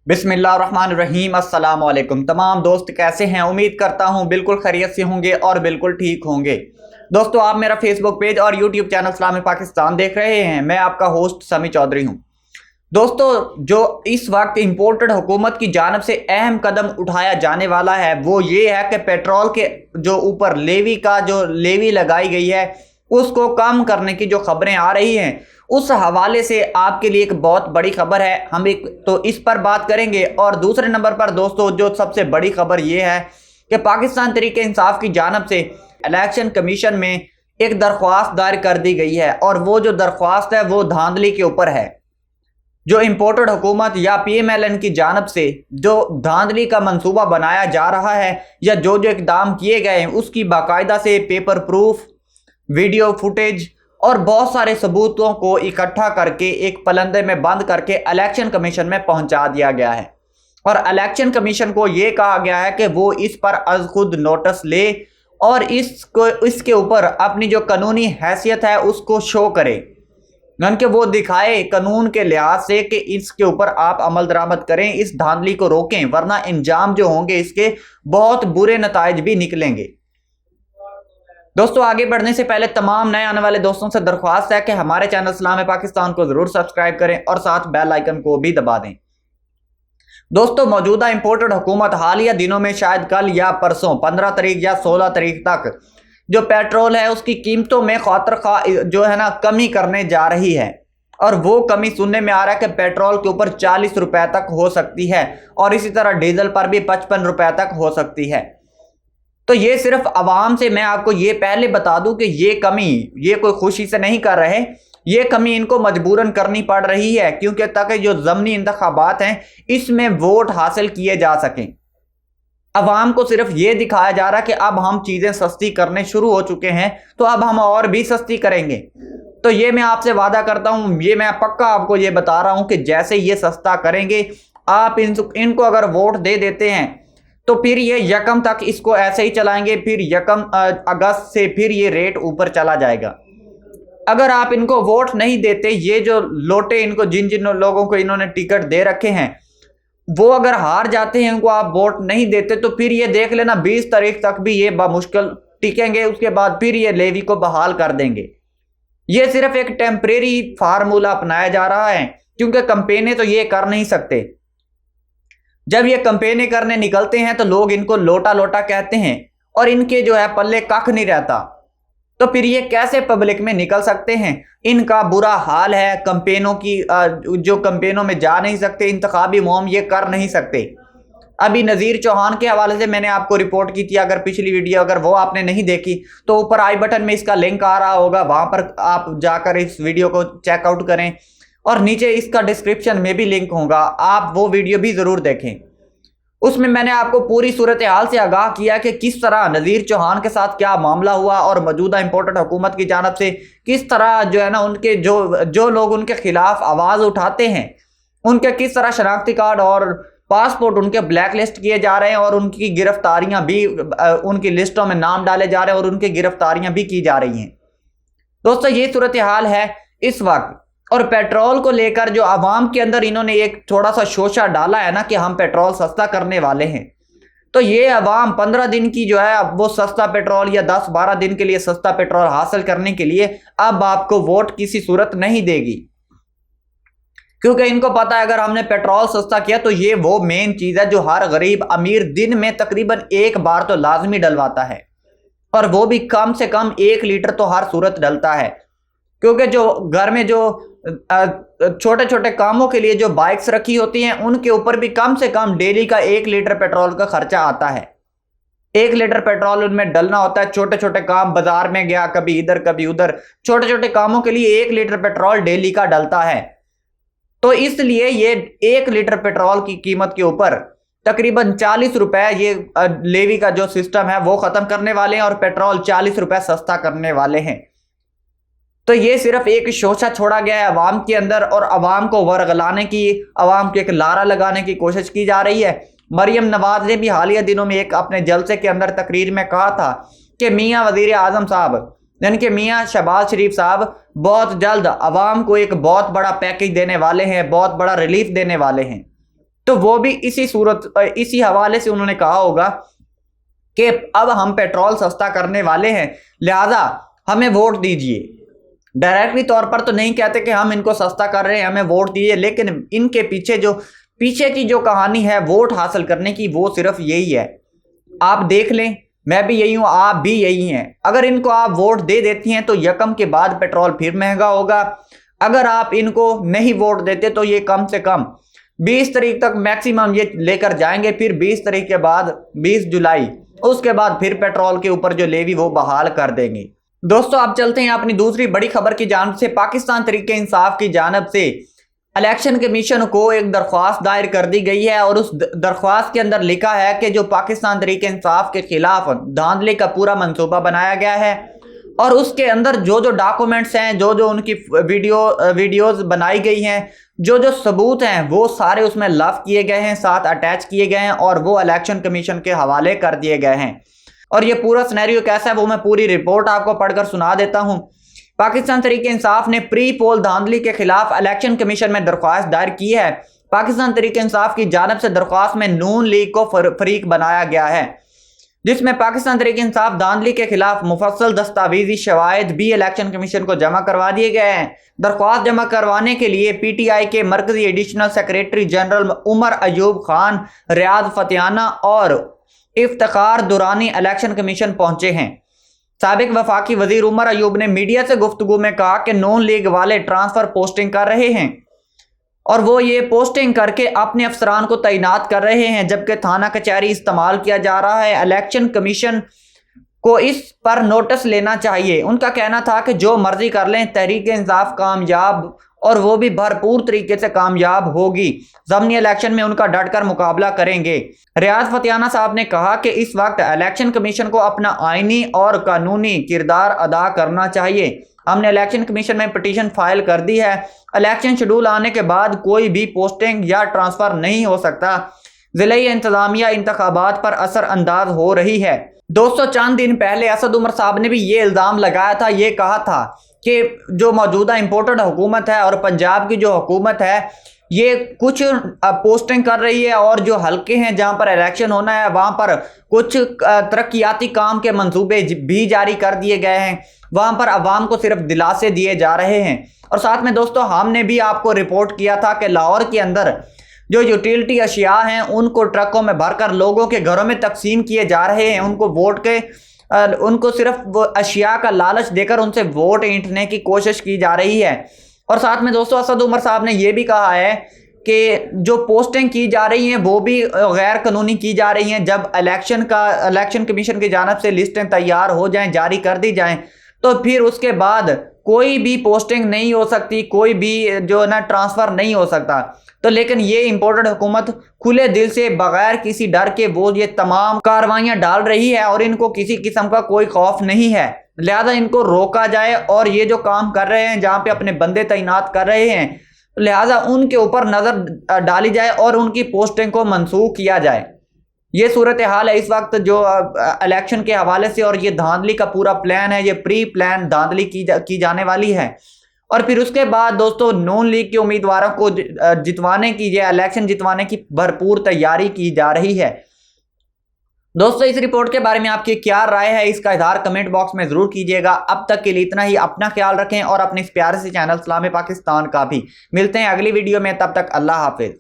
बिस्मिल्लाहिर्रहमानिर्रहीम। अस्सलाम वालेकुम। तमाम दोस्त कैसे हैं? उम्मीद करता हूं बिल्कुल खैरियत से होंगे और बिल्कुल ठीक होंगे। दोस्तों, आप मेरा फेसबुक पेज और यूट्यूब चैनल इस्लामी पाकिस्तान देख रहे हैं। मैं आपका होस्ट समी चौधरी हूं। दोस्तों, जो इस वक्त इम्पोर्टेड हुकूमत की जानब से अहम कदम उठाया जाने वाला है वो ये है कि पेट्रोल के जो ऊपर लेवी लगाई गई है उसको कम करने की जो खबरें आ रही हैं, उस हवाले से आपके लिए एक बहुत बड़ी खबर है। हम एक तो इस पर बात करेंगे, और दूसरे नंबर पर दोस्तों जो सबसे बड़ी खबर ये है कि पाकिस्तान तहरीक इंसाफ की जानब से इलेक्शन कमीशन में एक दरख्वास्त दायर कर दी गई है, और वो जो दरख्वास्त है वो धांधली के ऊपर है। जो इम्पोर्टेड हुकूमत या PMLN की जानब से जो धांधली का मंसूबा बनाया जा रहा है या जो जो इकदाम किए गए हैं उसकी बाकायदा से पेपर प्रूफ, वीडियो फुटेज और बहुत सारे सबूतों को इकट्ठा करके एक पलंदे में बंद करके इलेक्शन कमीशन में पहुंचा दिया गया है। और इलेक्शन कमीशन को यह कहा गया है कि वो इस पर अज खुद नोटिस ले और इसके ऊपर अपनी जो कानूनी हैसियत है उसको शो करे, यानी कि वो दिखाए कानून के लिहाज से कि इसके ऊपर आप अमल दरामद करें, इस धांधली को रोकें, वरना इंजाम जो होंगे इसके बहुत बुरे नताइज भी निकलेंगे। दोस्तों, आगे बढ़ने से पहले तमाम नए आने वाले दोस्तों से दरख्वास्त है कि हमारे चैनल इस्लामी पाकिस्तान को जरूर सब्सक्राइब करें और साथ बेल आइकन को भी दबा दें। दोस्तों, मौजूदा इंपोर्टेड हुकूमत हालिया दिनों में शायद कल या परसों 15 तारीख या 16 तारीख तक जो पेट्रोल है उसकी कीमतों में खातिर जो है ना कमी करने जा रही है, और वो कमी सुनने में आ रहा है कि पेट्रोल के ऊपर 40 रुपए तक हो सकती है, और इसी तरह डीजल पर भी 55 रुपए तक हो सकती है। तो ये सिर्फ आवाम से मैं आपको ये पहले बता दूं कि ये कमी ये कोई खुशी से नहीं कर रहे, ये कमी इनको मजबूरन करनी पड़ रही है, क्योंकि ताकि जो ज़मनी इंतखाबात हैं इसमें वोट हासिल किए जा सकें। अवाम को सिर्फ ये दिखाया जा रहा है कि अब हम चीज़ें सस्ती करने शुरू हो चुके हैं तो अब हम और भी सस्ती करेंगे। तो ये मैं आपसे वादा करता हूँ, ये मैं पक्का आपको ये बता रहा हूँ कि जैसे ये सस्ता करेंगे आप इनको अगर वोट दे देते हैं तो फिर ये यकम तक इसको ऐसे ही चलाएंगे, फिर यकम अगस्त से फिर ये रेट ऊपर चला जाएगा। अगर आप इनको वोट नहीं देते, ये जो लोटे इनको जिन लोगों को इन्होंने टिकट दे रखे हैं वो अगर हार जाते हैं, इनको आप वोट नहीं देते, तो फिर ये देख लेना 20 तारीख तक भी ये बामुश्किल टिकेंगे, उसके बाद फिर ये लेवी को बहाल कर देंगे। ये सिर्फ एक टेम्परेरी फार्मूला अपनाया जा रहा है, क्योंकि कंपेनें तो ये कर नहीं सकते। जब ये कंपेनें करने निकलते हैं तो लोग इनको लोटा लोटा कहते हैं और इनके जो है पल्ले कख नहीं रहता, तो फिर ये कैसे पब्लिक में निकल सकते हैं? इनका बुरा हाल है कंपेनों की, जो कंपेनों में जा नहीं सकते, इंतखाबी मुहिम ये कर नहीं सकते। अभी नज़ीर चौहान के हवाले से मैंने आपको रिपोर्ट की थी, अगर पिछली वीडियो अगर वो आपने नहीं देखी तो ऊपर आई बटन में इसका लिंक आ रहा होगा, वहां पर आप जाकर इस वीडियो को चेकआउट करें, और नीचे इसका डिस्क्रिप्शन में भी लिंक होगा, आप वो वीडियो भी ज़रूर देखें। उसमें मैंने आपको पूरी सूरत हाल से आगाह किया कि किस तरह नज़ीर चौहान के साथ क्या मामला हुआ, और मौजूदा इंपोर्टेड हुकूमत की जानब से किस तरह जो है ना उनके जो लोग उनके खिलाफ आवाज़ उठाते हैं उनके किस तरह शनाख्ती कार्ड और पासपोर्ट उनके ब्लैक लिस्ट किए जा रहे हैं, और उनकी गिरफ्तारियां भी उनकी लिस्टों में नाम डाले जा रहे हैं, और उनकी गिरफ्तारियां भी की जा रही हैं। दोस्तों, ये सूरत हाल है इस वक्त। और पेट्रोल को लेकर जो आवाम के अंदर इन्होंने एक थोड़ा सा शोशा डाला है ना कि हम पेट्रोल सस्ता करने वाले हैं, तो ये आवाम 15 दिन की जो है वो सस्ता पेट्रोल या 10-12 दिन के लिए सस्ता पेट्रोल हासिल करने के लिए अब आपको वोट किसी सूरत नहीं देगी, क्योंकि इनको पता है अगर हमने पेट्रोल सस्ता किया तो ये वो मेन चीज़ है जो हर गरीब अमीर दिन में तकरीबन एक बार तो लाजमी डलवाता है, और वो भी कम से कम 1 लीटर तो हर सूरत डलता है। क्योंकि जो घर में जो छोटे छोटे कामों के लिए जो बाइक्स रखी होती हैं उनके ऊपर भी कम से कम डेली का 1 लीटर पेट्रोल का खर्चा आता है। 1 लीटर पेट्रोल उनमें डलना होता है। छोटे छोटे काम, बाजार में गया कभी इधर कभी उधर, छोटे छोटे कामों के लिए 1 लीटर पेट्रोल डेली का डलता है। तो इसलिए ये 1 लीटर पेट्रोल की कीमत के ऊपर तकरीबन 40 रुपए ये लेवी का जो सिस्टम है वो खत्म करने वाले हैं, और पेट्रोल 40 रुपए सस्ता करने वाले हैं। तो ये सिर्फ एक शोशा छोड़ा गया है अवाम के अंदर, और अवाम को वर्गलाने की, अवाम को एक लारा लगाने की कोशिश की जा रही है। मरियम नवाज ने भी हालिया दिनों में एक अपने जलसे के अंदर तकरीर में कहा था कि मियाँ वजीर आजम साहब यानी कि मियाँ शहबाज शरीफ साहब बहुत जल्द अवाम को एक बहुत बड़ा पैकेज देने वाले हैं, बहुत बड़ा रिलीफ देने वाले हैं। तो वो भी इसी हवाले से उन्होंने कहा होगा कि अब हम पेट्रोल सस्ता करने वाले हैं, लिहाजा हमें वोट दीजिए। डायरेक्टली तौर पर तो नहीं कहते कि हम इनको सस्ता कर रहे हैं, हमें वोट दीजिए, लेकिन इनके पीछे की जो कहानी है वोट हासिल करने की, वो सिर्फ यही है। आप देख लें, मैं भी यही हूं, आप भी यही हैं। अगर इनको आप वोट दे देती हैं तो यकम के बाद पेट्रोल फिर महंगा होगा। अगर आप इनको नहीं वोट देते तो ये कम से कम 20 तारीख तक मैक्सिमम ये लेकर जाएंगे, फिर 20 तारीख के बाद 20 जुलाई, उसके बाद फिर पेट्रोल के ऊपर जो लेवी वो बहाल कर देंगे। दोस्तों अब चलते हैं अपनी दूसरी बड़ी खबर की जानिब से। पाकिस्तान तहरीक इंसाफ की जानिब से इलेक्शन कमीशन को एक दरख्वास्त दायर कर दी गई है और उस दरख्वास्त के अंदर लिखा है कि जो पाकिस्तान तहरीक इंसाफ के खिलाफ धांधली का पूरा मंसूबा बनाया गया है और उसके अंदर जो डॉक्यूमेंट्स हैं, जो उनकी वीडियोस बनाई गई हैं, जो सबूत हैं, वो सारे उसमें लव किए गए हैं, साथ अटैच किए गए हैं और वो इलेक्शन कमीशन के हवाले कर दिए गए हैं। और ये पूरा सिनेरियो कैसा है वो मैं पूरी रिपोर्ट आपको पढ़कर सुना देता हूं। पाकिस्तान तहरीक इंसाफ ने प्री पोल धांधली के खिलाफ इलेक्शन कमीशन में दरख्वास्त दायर की है। पाकिस्तान तहरीक इंसाफ की जानिब से दरख्वास्त में नून लीग को फरीक बनाया गया है, जिसमें पाकिस्तान तहरीक इंसाफ धांधली के खिलाफ मुफस्सल दस्तावेजी शवाहिद भी इलेक्शन कमीशन को जमा करवा दिए गए हैं। दरख्वास्त जमा करवाने के लिए पीटीआई के मरकजी additional secretary general Umar Ayub Khan, Riaz Fatiana और इफ्तिखार दुरानी इलेक्शन कमीशन पहुंचे हैं। साबिक वफाकी वजीर उमर अयूब ने मीडिया से गुफ्तगू में कहा कि नून लीग वाले ट्रांसफर पोस्टिंग कर रहे हैं और वो ये पोस्टिंग करके अपने अफसरान को तैनात कर रहे हैं, जबकि थाना कचहरी इस्तेमाल किया जा रहा है। इलेक्शन कमीशन को इस पर नोटिस लेना चाहिए। उनका कहना था कि जो मर्जी कर लें, तहरीक इंसाफ कामयाब और वो भी भरपूर तरीके से कामयाब होगी। ज़मनी इलेक्शन में उनका डटकर मुकाबला करेंगे। रियाज फतियाना साहब ने कहा कि इस वक्त इलेक्शन कमीशन को अपना आईनी और कानूनी किरदार अदा करना चाहिए। हमने इलेक्शन कमीशन में पिटीशन फाइल कर दी है। इलेक्शन शेड्यूल आने के बाद कोई भी पोस्टिंग या ट्रांसफर नहीं हो सकता। ज़िले इंतजामिया इंतखाबात पर असर अंदाज हो रही है। दोस्तों चंद दिन पहले असद उमर साहब ने भी ये इल्ज़ाम लगाया था, ये कहा था कि जो मौजूदा इम्पोर्टेड हुकूमत है और पंजाब की जो हुकूमत है ये कुछ पोस्टिंग कर रही है और जो हल्के हैं जहां पर इलेक्शन होना है वहां पर कुछ तरक्याती काम के मंसूबे भी जारी कर दिए गए हैं, वहां पर अवाम को सिर्फ दिलासे दिए जा रहे हैं। और साथ में दोस्तों हमने भी आपको रिपोर्ट किया था कि लाहौर के अंदर जो यूटिलिटी अशिया हैं उनको ट्रकों में भरकर लोगों के घरों में तकसीम किए जा रहे हैं। उनको सिर्फ वो अशिया का लालच देकर उनसे वोट ऐंठने की कोशिश की जा रही है। और साथ में दोस्तों असद उमर साहब ने यह भी कहा है कि जो पोस्टिंग की जा रही हैं वो भी गैर कानूनी की जा रही हैं। जब इलेक्शन कमीशन की जानिब से लिस्टें तैयार हो जाएं, जारी कर दी जाएं, तो फिर उसके बाद कोई भी पोस्टिंग नहीं हो सकती, कोई भी जो है ना ट्रांसफ़र नहीं हो सकता। तो लेकिन ये इम्पोर्टेड हुकूमत खुले दिल से बगैर किसी डर के वो ये तमाम कार्रवाइयाँ डाल रही है और इनको किसी किस्म का कोई खौफ नहीं है। लिहाजा इनको रोका जाए और ये जो काम कर रहे हैं जहाँ पे अपने बंदे तैनात कर रहे हैं, लिहाजा उनके ऊपर नज़र डाली जाए और उनकी पोस्टिंग को मनसूख किया जाए। ये सूरत हाल है इस वक्त जो इलेक्शन के हवाले से, और ये धांधली का पूरा प्लान है, ये प्री प्लान धांधली की जाने वाली है। और फिर उसके बाद दोस्तों नून लीग के उम्मीदवारों को जितवाने की, ये इलेक्शन जितवाने की भरपूर तैयारी की जा रही है। दोस्तों इस रिपोर्ट के बारे में आपकी क्या राय है, इसका इज़हार कमेंट बॉक्स में ज़रूर कीजिएगा। अब तक के लिए इतना ही। अपना ख्याल रखें और अपने इस प्यारे से चैनल सलाम पाकिस्तान का भी। मिलते हैं अगली वीडियो में, तब तक अल्लाह हाफिज़।